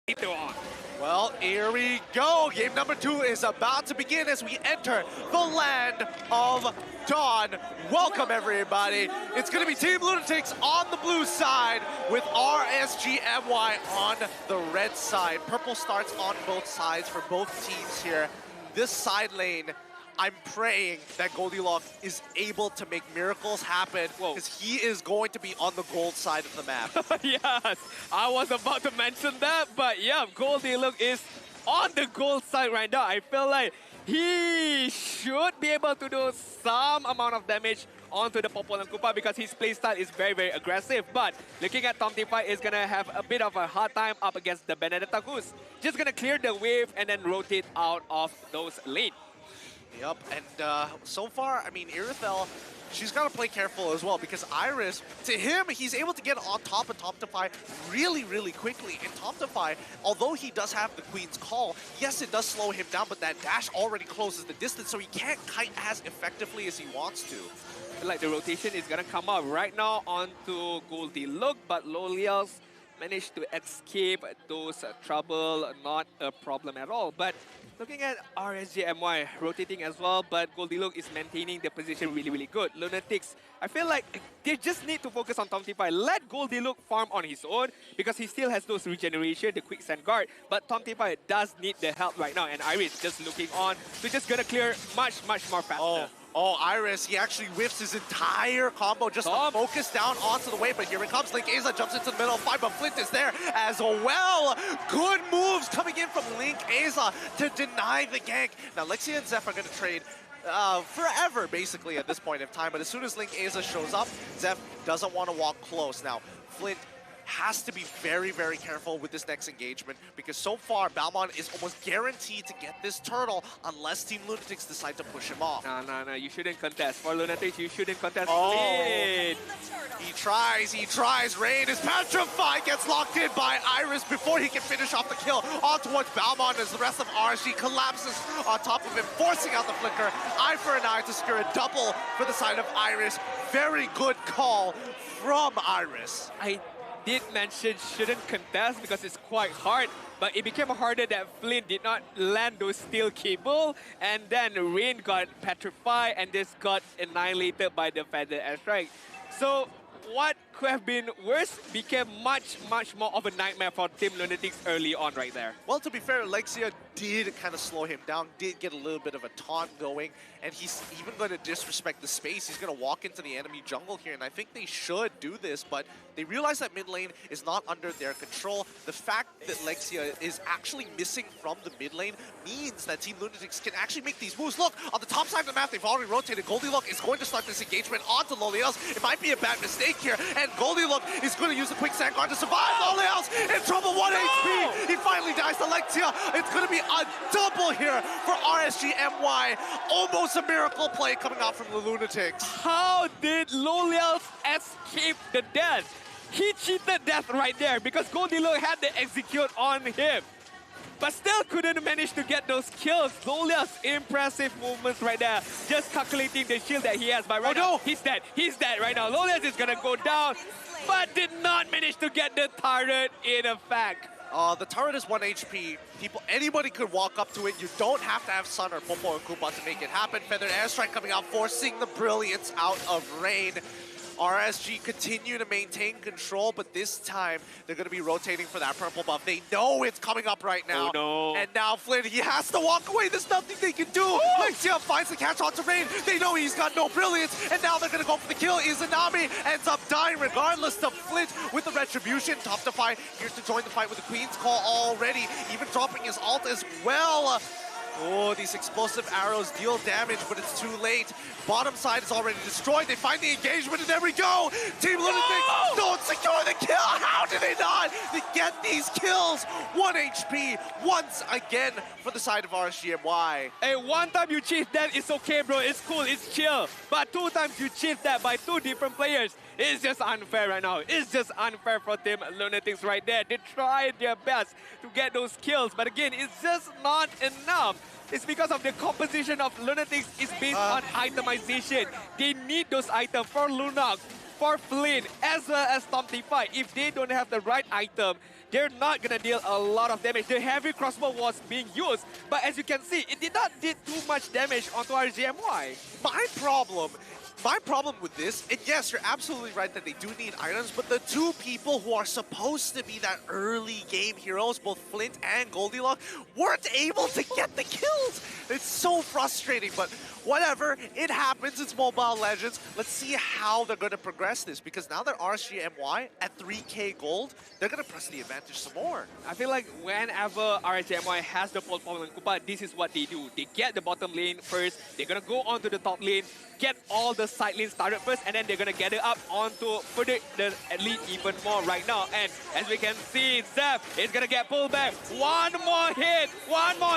later on. Well, here we go. Game number 2 is about to begin as we enter the land of Dawn. Welcome, everybody. It's going to be Team LUNATIX on the blue side with RSGMY on the red side. Purple starts on both sides for both teams here. This side lane, I'm praying that Goldilocks is able to make miracles happen because he is going to be on the gold side of the map. Yes, I was about to mention that, but yeah, Goldilocks is on the gold side right now. I feel like he should be able to do some amount of damage onto the Popol and Koopa because his playstyle is very, very aggressive. But looking at Tomtify is going to have a bit of a hard time up against the Benedetta who's just going to clear the wave and then rotate out of those lane. Yep, and so far, I mean, Irithel, she's got to play careful as well because Iris, to him, he's able to get on top of Tomtify really, really quickly. And Tomtify, although he does have the Queen's Call, yes, it does slow him down, but that dash already closes the distance, so he can't kite as effectively as he wants to. Like the rotation is going to come up right now onto Goldilocks, but Lolials managed to escape those trouble, not a problem at all. But looking at RSGMY rotating as well, but Goldilocks is maintaining the position really, really good. LUNATIX, I feel like they just need to focus on Tomtify. Let Goldilocks farm on his own because he still has those regeneration, the quicksand guard. But Tomtify does need the help right now, and Iris just looking on. So just gonna clear much more faster. Oh, Iris, he actually whiffs his entire combo just to focus down onto the wave, but here it comes. Link Aza jumps into the middle of fight, but Flint is there as well. Good moves coming in from Link Aza to deny the gank. Now, Lexia and Zeph are going to trade forever, basically, at this point in time, but as soon as Link Aza shows up, Zeph doesn't want to walk close. Now, Flint has to be very, very careful with this next engagement because so far Balmond is almost guaranteed to get this turtle unless Team LUNATIX decide to push him off. No, you shouldn't contest. For LUNATIX, you shouldn't contest. He tries. Rain is petrified, gets locked in by Iris before he can finish off the kill. On towards Balmond as the rest of RSG collapses on top of him, forcing out the flicker. Eye for an eye to secure a double for the side of Iris. Very good call from Iris. I did mention shouldn't contest because it's quite hard, but it became harder that Flint did not land those steel cable, and then Rain got petrified and just got annihilated by the feather airstrike. So what could have been worse became much more of a nightmare for Team LUNATIX early on right there. Well, to be fair, Lexia did kind of slow him down, did get a little bit of a taunt going, and he's even going to disrespect the space. He's going to walk into the enemy jungle here, and I think they should do this, but they realize that mid lane is not under their control. The fact that Lexia is actually missing from the mid lane means that Team LUNATIX can actually make these moves. Look, on the top side of the map, they've already rotated. Goldilocks is going to start this engagement onto Lolials. It might be a bad mistake here, and Goldilocks is going to use the quick sand guard to survive. Lolials in trouble, 1 HP. He finally dies to Lexia. It's going to be a double here for RSGMY. Almost a miracle play coming out from the LUNATIX. How did Lolials escape the death? He cheated death right there because Goldilocks had to execute on him, but still couldn't manage to get those kills. Lolials' impressive movements right there, just calculating the shield that he has. But right now, he's dead. He's dead right now. Lolials is gonna go down, but did not manage to get the turret in effect. The turret is 1 HP. Anybody could walk up to it. You don't have to have Sun or Popo or Koopa to make it happen. Feathered Airstrike coming out, forcing the brilliance out of Rain. RSG continue to maintain control, but this time they're going to be rotating for that purple buff. They know it's coming up right now. Oh, no. And now Flynn, he has to walk away. There's nothing they can do. Lexia finds the catch onto Rain. They know he's got no brilliance, and now they're going to go for the kill. Izanami ends up dying regardless of Flint with the retribution. Tomtify here to join the fight with the Queen's Call already, even dropping his ult as well. Oh, these explosive arrows deal damage, but it's too late. Bottom side is already destroyed. They find the engagement, and there we go. Team LUNATIX don't secure the kill. How did they not? They get these kills. 1 HP once again for the side of RSGMY. Hey, one time you cheat that, it's okay, bro. It's cool, it's chill. But 2 times you cheat that by 2 different players, it's just unfair right now. It's just unfair for Team LUNATIX right there. They tried their best to get those kills, but again, it's just not enough. It's because of the composition of LUNATIX is based on itemization. They need those items for Luna, for Flynn, as well as Tomtify. If they don't have the right item, they're not gonna deal a lot of damage. The heavy crossbow was being used, but as you can see, it did not did too much damage onto RSGMY. My problem with this, and yes, you're absolutely right that they do need items, but the two people who are supposed to be that early game heroes, both Flint and Goldilocks, weren't able to get the kills. It's so frustrating, but whatever, it happens, it's Mobile Legends. Let's see how they're going to progress this, because now that RSGMY at 3k gold, they're going to press the advantage some more. I feel like whenever RSGMY has the pole problem in Kupa, this is what they do. They get the bottom lane first, they're gonna go onto the top lane, get all the side lanes started first, and then they're gonna gather up onto further the lead even more right now. And as we can see, Zeph is gonna get pulled back. One more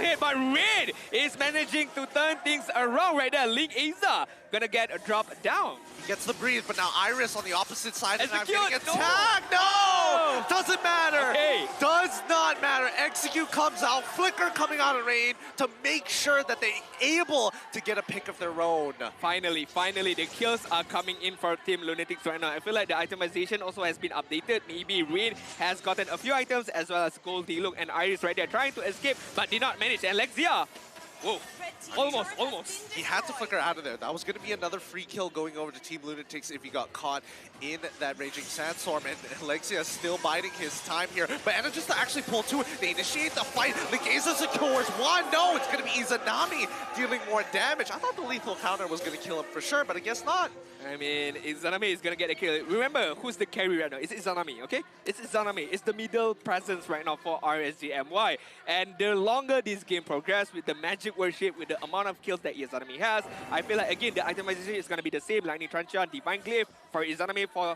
hit, but Red is managing to turn things around right there. Link Aza gonna get a drop down. He gets the breathe, but now Iris on the opposite side and Execute! getting attacked. No! Doesn't matter. Okay. Does not matter. Execute comes out, Flicker coming out of rain to make sure that they're able to get a pick of their own. Finally, the kills are coming in for Team LUNATIX right now. I feel like the itemization also has been updated. Maybe Raid has gotten a few items as well as Goldie. Look, and Iris right there trying to escape, but did not manage. And Lexia, whoa, almost. He had to flicker out of there. That was going to be another free kill going over to Team LUNATIX if he got caught in that Raging Sandstorm. And Lexia still biding his time here. But Anna just to actually pull two. They initiate the fight. Legeza secures one. No, it's going to be Izanami dealing more damage. I thought the lethal counter was going to kill him for sure, but I guess not. I mean, Izanami is gonna get a kill. Remember, who's the carry right now? It's Izanami, okay? It's Izanami. It's the middle presence right now for RSGMY. And the longer this game progresses with the magic worship, with the amount of kills that Izanami has, I feel like, again, the itemization is gonna be the same. Lightning Truncheon, Divine Glaive for Izanami, for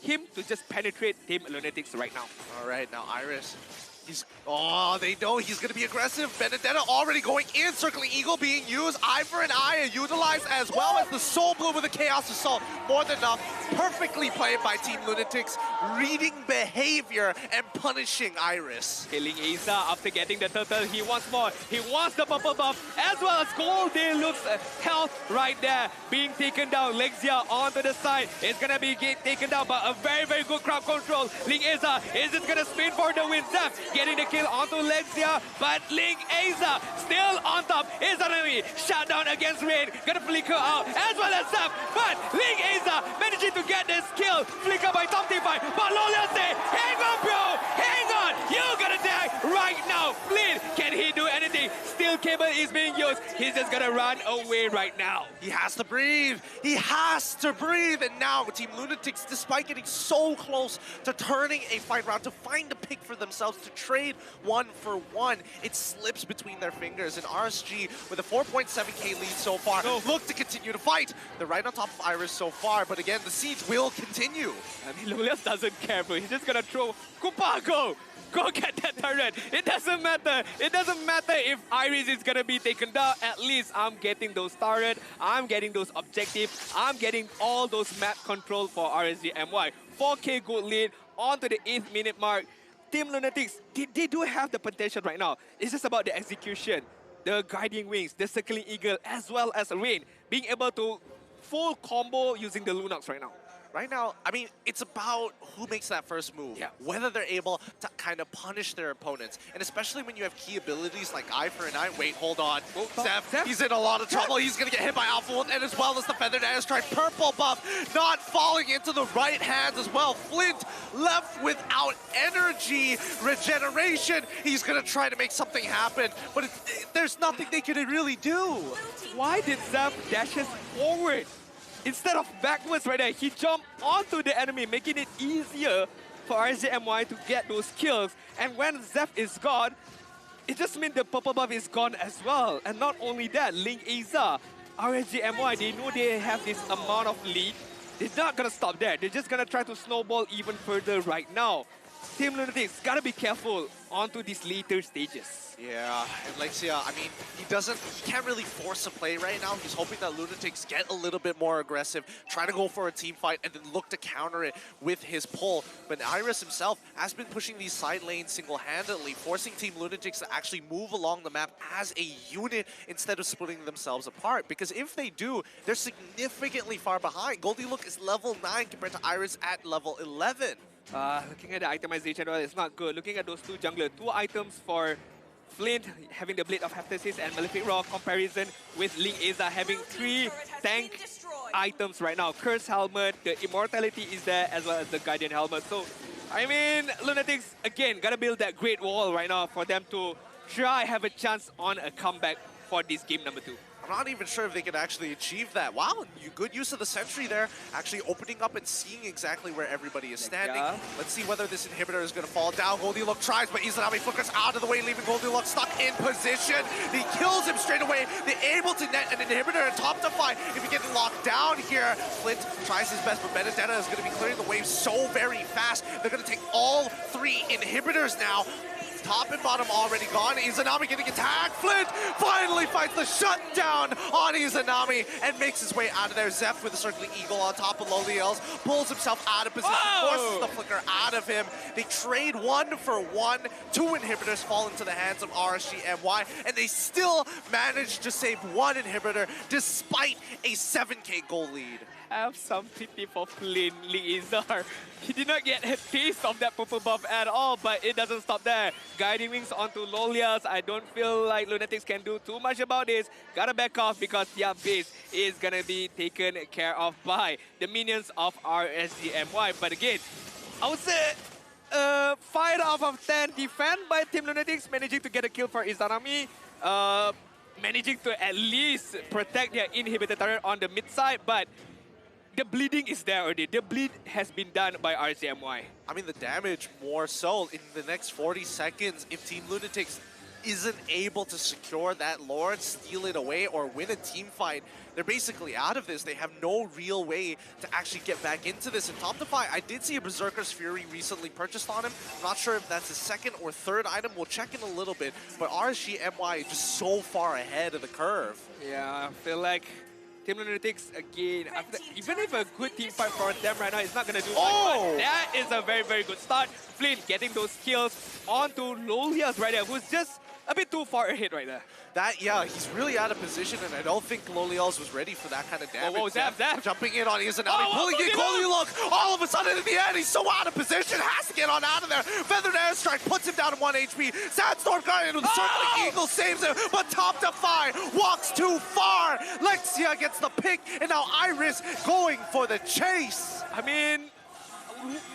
him to just penetrate Team LUNATIX right now. All right, now Iris. They know he's going to be aggressive. Benedetta already going in. Circling Eagle being used. Ivor and Aya utilized as well as the Soul Bloom with the Chaos Assault. More than enough. Perfectly played by Team LUNATIX. Reading behavior and punishing Iris. Killing Asa after getting the turtle. He wants more. He wants the purple buff as well as Goldie looks health right there. Being taken down. Lexia onto the side. It's going to be taken down, but a very, very good crowd control. Link Asa is just going to spin for the win. Zeph getting the kill onto Lexia, but Link Aza still on top. Izanami shut down against Rain, gonna flicker out as well as Zap, but Link Aza managing to get this kill. Flicker by top team fight, but Lolia say, hang on bro, hang on, you gotta die right now. Flynn, can he do anything? Steel cable is being used. He's just gonna run away right now. He has to breathe. He has to breathe. And now Team LUNATIX, despite getting so close to turning a fight round to find a pick for themselves to trade 1-for-1, it slips between their fingers. And RSG with a 4.7k lead so far look to continue to fight. They're right on top of Iris so far, but again, the siege will continue. I mean, Lolias doesn't care, bro. He's just gonna throw Kupa, Go get that turret. It doesn't matter. It doesn't matter if Iris is gonna be taken down. At least I'm getting those turret. I'm getting those objectives. I'm getting all those map control for RSGMY. 4k gold lead onto the 8th minute mark. Team LUNATIX, they do have the potential right now. It's just about the execution, the guiding wings, the circling eagle, as well as Rain being able to full combo using the Lunox right now. Right now, I mean, it's about who makes that first move. Yeah. Whether they're able to kind of punish their opponents. And especially when you have key abilities like Eye for an Eye. Wait, hold on. Zeph, he's in a lot of trouble. He's going to get hit by Alpha Wolf, and as well as the Feathered Airstrike. Purple buff not falling into the right hands as well. Flint left without energy regeneration. He's going to try to make something happen, but there's nothing they can really do. Why did Zeph dashes forward? Instead of backwards right there, he jumped onto the enemy, making it easier for RSGMY to get those kills. And when Zeph is gone, it just means the purple buff is gone as well. And not only that, Link Aza, RSGMY, they know they have this amount of lead. They're not gonna stop there. They're just gonna try to snowball even further right now. Team LUNATIX gotta be careful onto these later stages. Yeah, and Lexia, I mean, he can't really force a play right now. He's hoping that LUNATIX get a little bit more aggressive, try to go for a team fight, and then look to counter it with his pull. But Iris himself has been pushing these side lanes single-handedly, forcing Team LUNATIX to actually move along the map as a unit instead of splitting themselves apart. Because if they do, they're significantly far behind. Goldilocks is level 9 compared to Iris at level 11. Looking at the itemization, well, it's not good. Looking at those two jungler, 2 items for Flint having the Blade of Hephaestus and Malefic Raw comparison with Ling Eza having 3 tank items right now. Curse Helmet, the Immortality is there, as well as the Guardian Helmet. So, I mean, LUNATIX, again, gotta build that great wall right now for them to try have a chance on a comeback for this game number 2. I'm not even sure if they can actually achieve that. Wow, good use of the sentry there, actually opening up and seeing exactly where everybody is standing. Yeah. Let's see whether this inhibitor is going to fall down. Goldilocks tries, but Izanami flickers out of the way, leaving Goldilocks stuck in position. He kills him straight away. They're able to net an inhibitor and top to fight. If he gets locked down here, Flint tries his best, but Benedetta is going to be clearing the wave so very fast. They're going to take all 3 inhibitors now. Top and bottom already gone. Izanami getting attacked. Flint finally fights the shutdown on Izanami and makes his way out of there. Zeph with the circling eagle on top of Loliels pulls himself out of position, forces the flicker out of him. They trade 1 for 1. 2 inhibitors fall into the hands of RSG MY, and they still manage to save 1 inhibitor despite a 7k goal lead. Have some pity for Flynn Lee Izar. He did not get a taste of that purple buff at all, but it doesn't stop there. Guiding Wings onto Lolias. I don't feel like LUNATIX can do too much about this. Gotta back off because their base is gonna be taken care of by the minions of RSGMY. But again, I would say 5 out of 10 defend by Team LUNATIX, managing to get a kill for Izanami. Managing to at least protect their inhibitor turret on the mid side, but the bleeding is there already. The bleed has been done by RCMY. I mean, the damage more so in the next 40 seconds. If Team LUNATIX isn't able to secure that Lord, steal it away, or win a team fight, they're basically out of this. They have no real way to actually get back into this. And top to fight, I did see a Berserker's Fury recently purchased on him. I'm not sure if that's his 2nd or 3rd item. We'll check in a little bit. But RSGMY is just so far ahead of the curve. Yeah, I feel like Team LUNATIX, again, even if a good team fight for them right now, it's not going to do much. But that is a very, very good start. Flynn getting those kills onto Lolias right there, who's just a bit too far ahead right there. Yeah, he's really out of position, and I don't think Loliels was ready for that kind of damage. Whoa, Zap. Jumping in on Izanami, pulling in Goldilocks. All of a sudden, in the end, he's so out of position, has to get on out of there. Feathered Airstrike puts him down to 1 HP. Sandstorm Guardian with the circling eagle saves him, but top to 5 walks too far. Lexia gets the pick, and now Iris going for the chase. I mean,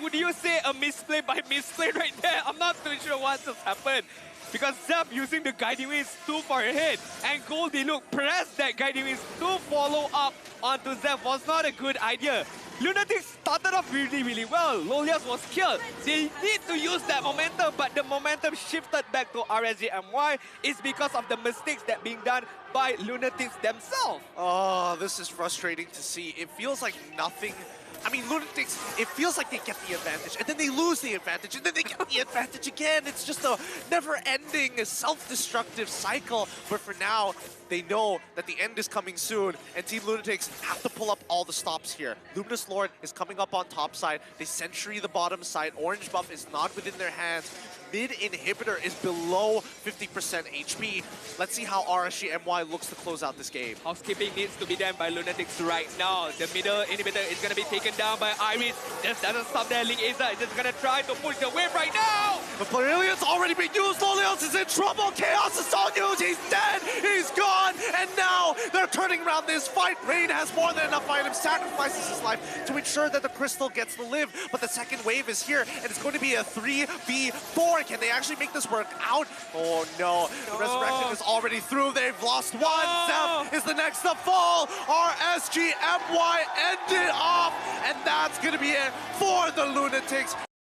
would you say a misplay by misplay right there? I'm not too sure what just happened. Because Zap using the Guiding Wings too far ahead, and Goldilocks pressed that Guiding Wings to follow up onto Zap was not a good idea. LUNATIX started off really, really well. Lolias was killed. They need to use that momentum, but the momentum shifted back to RSGMY is because of the mistakes that being done by LUNATIX themselves. Oh, this is frustrating to see. It feels like nothing. I mean, LUNATIX, it feels like they get the advantage, and then they lose the advantage, and then they get the advantage again. It's just a never-ending, self-destructive cycle. But for now, they know that the end is coming soon, and Team LUNATIX have to pull up all the stops here. Luminous Lord is coming up on top side. They sentry the bottom side. Orange buff is not within their hands. Mid inhibitor is below 50% HP. Let's see how RSGMY looks to close out this game. Housekeeping needs to be done by LUNATIX right now. The middle inhibitor is going to be taken down by Iris. Just doesn't stop there. Ling Eza is just going to try to push the wave right now. The Brilliant's already been used. Lolios is in trouble. Chaos is on news. He's dead. He's gone. And now they're turning around this fight. Rain has more than enough items. Sacrifices his life to ensure that the crystal gets to live. But the second wave is here, and it's going to be a 3v4. Can they actually make this work out? Oh no. The resurrection is already through. They've lost one. Zeph is the next to fall. RSGMY ended off. And that's going to be it for the LUNATIX.